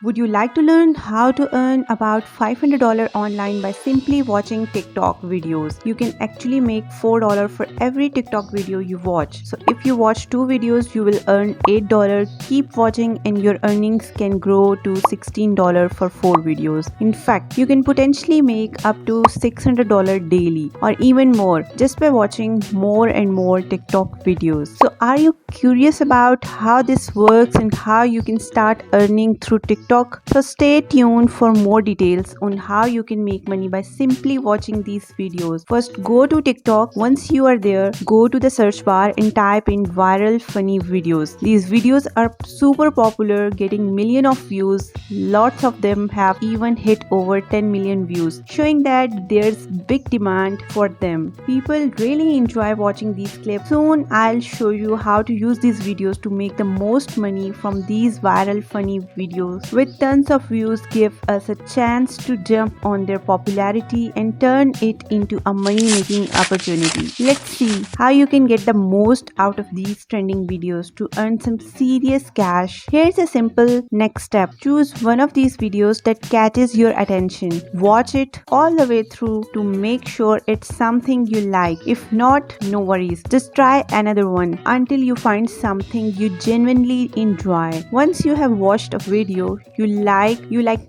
Would you like to learn how to earn about $500 online by simply watching TikTok videos? You can actually make $4 for every TikTok video you watch. So if you watch 2 videos, you will earn $8. Keep watching and your earnings can grow to $16 for 4 videos. In fact, you can potentially make up to $600 daily or even more just by watching more and more TikTok videos. So are you curious about how this works and how you can start earning through TikTok? So stay tuned for more details on how you can make money by simply watching these videos. First, go to TikTok. Once you are there, go to the search bar and type in viral funny videos. These videos are super popular, getting millions of views. Lots of them have even hit over 10 million views, showing that there's big demand for them. People really enjoy watching these clips. Soon I'll show you how to use these videos to make the most money from these viral funny videos. With tons of views, give us a chance to jump on their popularity and turn it into a money-making opportunity. Let's see how you can get the most out of these trending videos to earn some serious cash. Here's a simple next step. Choose one of these videos that catches your attention. Watch it all the way through to make sure it's something you like. If not, no worries. Just try another one until you find something you genuinely enjoy. Once you have watched a video you like,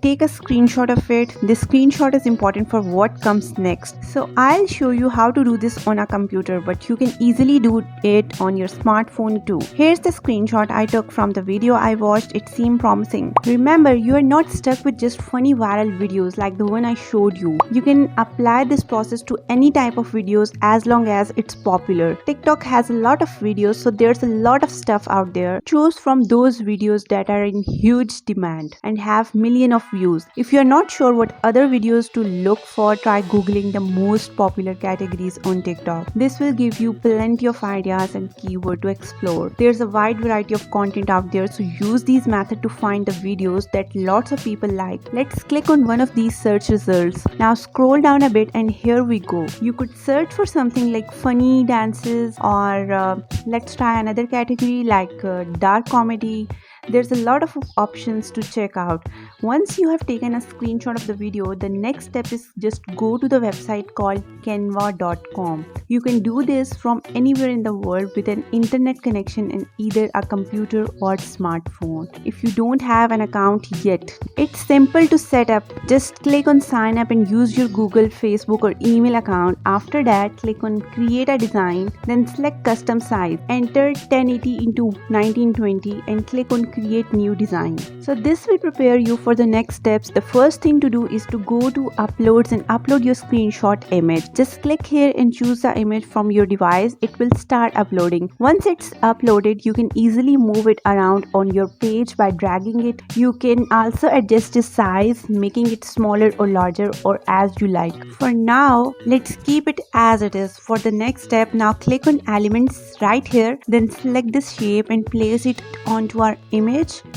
take a screenshot of it. This screenshot is important for what comes next. So I'll show you how to do this on a computer, but you can easily do it on your smartphone too. Here's the screenshot I took from the video I watched. It seemed promising. Remember, you are not stuck with just funny viral videos like the one I showed you. You can apply this process to any type of videos as long as it's popular. TikTok has a lot of videos, so there's a lot of stuff out there. Choose from those videos that are in huge demand and have millions of views. If you're not sure what other videos to look for, try googling the most popular categories on TikTok. This will give you plenty of ideas and keywords to explore. There's a wide variety of content out there, so use these methods to find the videos that lots of people like. Let's click on one of these search results. Now scroll down a bit and here we go. You could search for something like funny dances or let's try another category like dark comedy. There's a lot of options to check out. Once you have taken a screenshot of the video, the next step is just go to the website called canva.com. You can do this from anywhere in the world with an internet connection in either a computer or smartphone. If you don't have an account yet, it's simple to set up. Just click on sign up and use your Google, Facebook or email account. After that, click on create a design, then select custom size. Enter 1080 into 1920 and click on create new design. So this will prepare you for the next steps. The first thing to do is to go to uploads and upload your screenshot image. Just click here and choose the image from your device. It will start uploading. Once it's uploaded, you can easily move it around on your page by dragging it. You can also adjust the size, making it smaller or larger or as you like. For now, let's keep it as it is. For the next step, now click on elements right here, then select this shape and place it onto our image.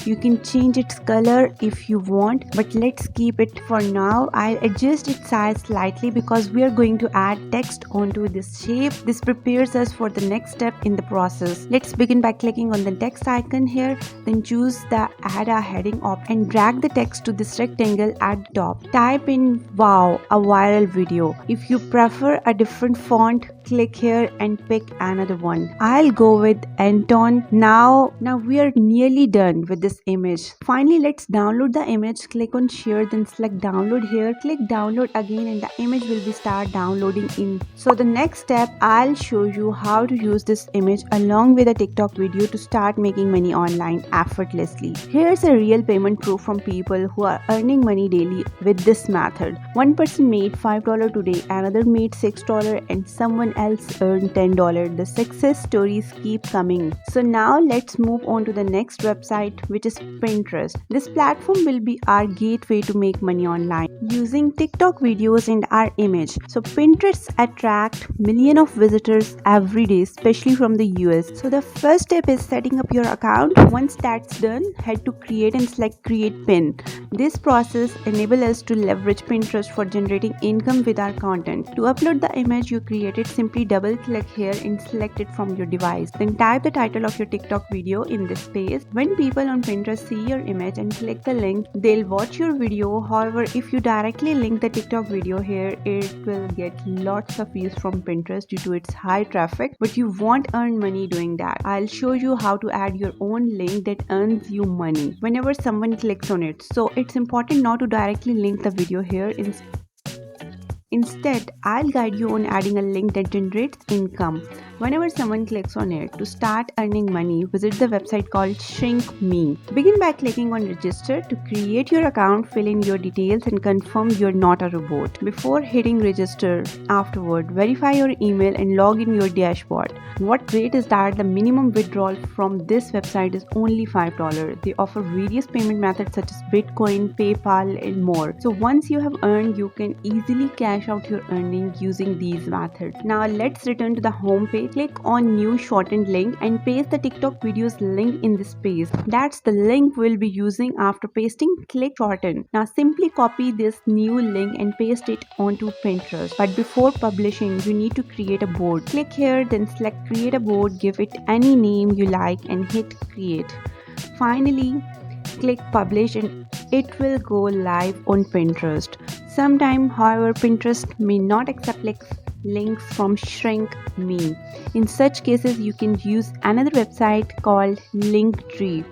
You can change its color if you want, but let's keep it for now. I'll adjust its size slightly because we are going to add text onto this shape. This prepares us for the next step in the process. Let's begin by clicking on the text icon here, then choose the add a heading option and drag the text to this rectangle at the top. Type in wow, a viral video. If you prefer a different font, click here and pick another one. I'll go with Anton. Now we are nearly done with this image. Finally, let's download the image. Click on share, then select download here. Click download again and the image will be start downloading in. So the next step, I'll show you how to use this image along with a TikTok video to start making money online effortlessly. Here's a real payment proof from people who are earning money daily with this method. One person made $5 today, another made $6 and someone else earned $10. The success stories keep coming. So now let's move on to the next website, which is Pinterest. This platform will be our gateway to make money online using TikTok videos and our image. So Pinterest attract millions of visitors every day, especially from the US. So the first step is setting up your account. Once that's done, head to create and select create pin. This process enables us to leverage Pinterest for generating income with our content. To upload the image you created, simply double click here and select it from your device. Then type the title of your TikTok video in this space. When when people on Pinterest see your image and click the link, they'll watch your video. However, if you directly link the TikTok video here, it will get lots of views from Pinterest due to its high traffic, but you won't earn money doing that. I'll show you how to add your own link that earns you money whenever someone clicks on it. So it's important not to directly link the video here. Instead, I'll guide you on adding a link that generates income whenever someone clicks on it. To start earning money, visit the website called ShrinkMe. Begin by clicking on register. To create your account, fill in your details and confirm you're not a robot. Before hitting register, afterward, verify your email and log in your dashboard. What's great is that the minimum withdrawal from this website is only $5. They offer various payment methods such as Bitcoin, PayPal, and more. So once you have earned, you can easily cash out your earnings using these methods. Now let's return to the home page. Click on new shortened link and paste the TikTok videos link in this page. That's the link we'll be using. After pasting, click shorten. Now simply copy this new link and paste it onto Pinterest. But before publishing, you need to create a board. Click here, then select create a board, give it any name you like and hit create. Finally, click publish and it will go live on Pinterest. Sometime, however, Pinterest may not accept links from ShrinkMe. In such cases, you can use another website called Linktree.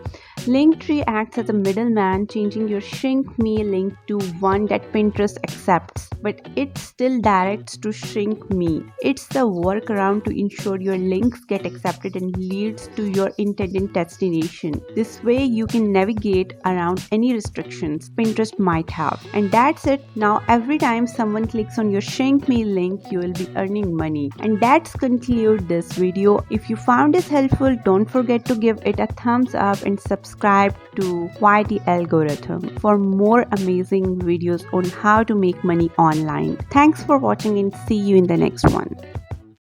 Linktree acts as a middleman, changing your ShrinkMe link to one that Pinterest accepts, but it still directs to ShrinkMe. It's the workaround to ensure your links get accepted and leads to your intended destination. This way, you can navigate around any restrictions Pinterest might have. And that's it. Now, every time someone clicks on your ShrinkMe link, you will be earning money. And that's conclude this video. If you found this helpful, don't forget to give it a thumbs up and subscribe to YT Algorithm for more amazing videos on how to make money online. Thanks for watching and see you in the next one.